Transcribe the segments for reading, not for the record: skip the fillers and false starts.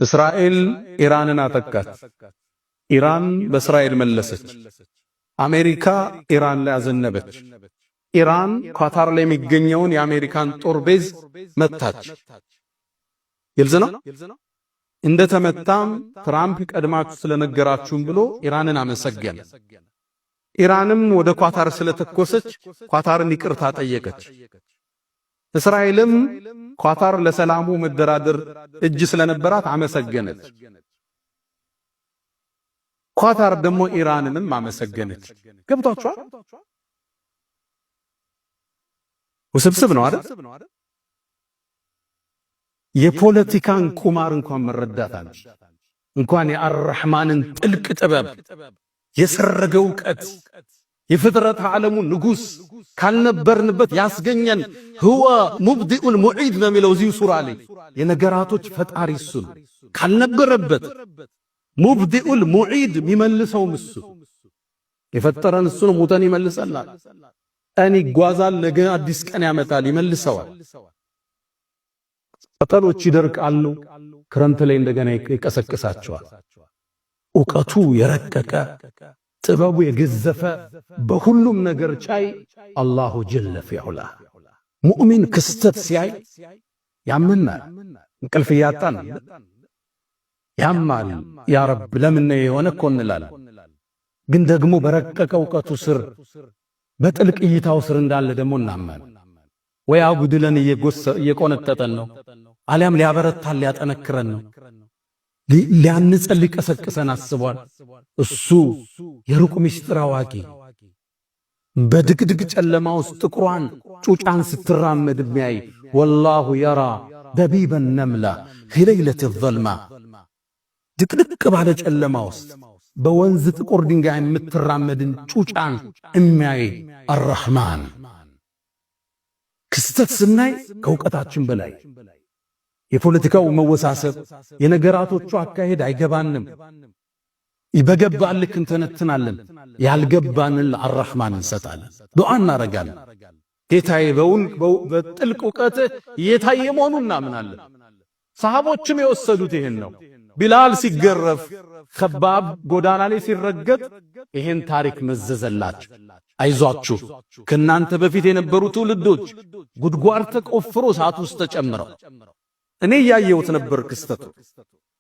እስራኤል ኢራንን አጠቃች። ኢራን በእስራኤል መለሰች። አሜሪካ ኢራን ላይ አዘነበች። ኢራን ኳታር ላይ የሚገኘውን የአሜሪካን ጦር ቤዝ መታች። ግልጽ ነው። እንደተመታም ትራምፕ ቀድማችሁ ስለነገራችሁም ብሎ ኢራንን አመሰገነ። ኢራንም ወደ ኳታር ስለተኮሰች ኳታርን ይቅርታ ጠየቀች። እስራኤልም ኳታር ለሰላሙ መደራደር እጅ ስለነበራት አመሰገነች። ኳታር ደግሞ ኢራንንም አመሰገነች። ገብቷችኋል? ውስብስብ ነው አይደል? የፖለቲካን ቁማር እንኳን መረዳት አለ። እንኳን የአርራህማንን ጥልቅ ጥበብ የሰረገ ዕውቀት የፍጥረት ዓለሙ ንጉስ ካልነበርንበት ያስገኘን ሁወ ሙብዲኡል ሙዒድ ነው የሚለው እዚህ ሱራ ላይ የነገራቶች ፈጣሪ እሱ ነው። ካልነበረበት ሙብዲኡል ሙዒድ የሚመልሰው እሱ የፈጠረን እሱ ነው። ሙተን ይመልሰናል። ቀን ይጓዛል፣ ነገ አዲስ ቀን ያመጣል፣ ይመልሰዋል። ቅጠሎች ይደርቃሉ፣ ክረምት ላይ እንደገና ይቀሰቅሳቸዋል። ዕውቀቱ የረቀቀ ጥበቡ የገዘፈ በሁሉም ነገር ቻይ አላሁ ጀለ ፊዑላ። ሙእሚን ክስተት ሲያይ ያምናል። እንቅልፍ እያጣን ያማል። ያ ረብ ለምን ነው የሆነ እኮ እንላለን። ግን ደግሞ በረቀቀ ዕውቀቱ ስር በጥልቅ እይታው ስር እንዳለ ደግሞ እናመን። ወይ አጉድለን እየቆነጠጠን ነው፣ አሊያም ሊያበረታን ሊያጠነክረን ነው፣ ሊያንጸል ሊቀሰቅሰን አስቧል። እሱ የሩቅ ምስጢር አዋቂ በድቅድቅ ጨለማ ውስጥ ጥቁሯን ጩጫን ስትራመድ የሚያይ ወላሁ የራ ደቢበ ነምላ ፊለይለት ዘልማ ድቅድቅ ባለ ጨለማ ውስጥ በወንዝ ጥቁር ድንጋይ የምትራመድን ጩጫን የሚያይ አርራህማን። ክስተት ስናይ ከእውቀታችን በላይ የፖለቲካው መወሳሰብ የነገራቶቹ አካሄድ አይገባንም። ይበገባል ልክ እንተነትናለን። ያልገባንን ለአርራህማን እንሰጣለን፣ ዱዓ እናረጋለን። ጌታዬ በጥልቅ ዕውቀት እየታየ መሆኑን እናምናለን። ሰሃቦችም የወሰዱት ይሄን ነው። ቢላል ሲገረፍ ከባብ ጎዳና ላይ ሲረገጥ ይሄን ታሪክ መዘዘላችሁ። አይዟችሁ ከናንተ በፊት የነበሩ ትውልዶች ጉድጓድ ተቆፍሮ እሳት ውስጥ ተጨምረው እኔ ያየሁት ነበር ክስተቱ።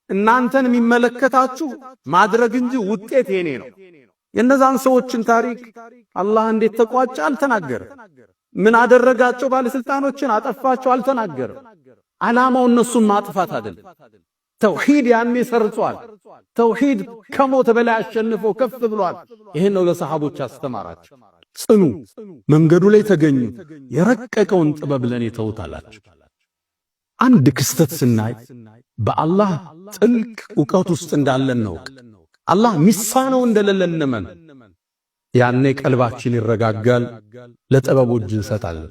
እናንተን የሚመለከታችሁ ማድረግ እንጂ ውጤት የኔ ነው። የነዛን ሰዎችን ታሪክ አላህ እንዴት ተቋጨ አልተናገረም። ምን አደረጋቸው? ባለስልጣኖችን አጠፋቸው አልተናገረም። ዓላማው እነሱን ማጥፋት አይደለም። ተውሂድ ያኔ ሰርጿል። ተውሂድ ከሞት በላይ አሸንፎ ከፍ ብሏል። ይሄን ነው ለሰሃቦች አስተማራቸው። ጽኑ፣ መንገዱ ላይ ተገኙ፣ የረቀቀውን ጥበብ ለኔ ተውታላችሁ። አንድ ክስተት ስናይ በአላህ ጥልቅ ዕውቀት ውስጥ እንዳለን ነው። አላህ ሚሳነው እንደሌለ እንመን። ያኔ ቀልባችን ይረጋጋል፣ ለጥበቡ እጅ እንሰጣለን።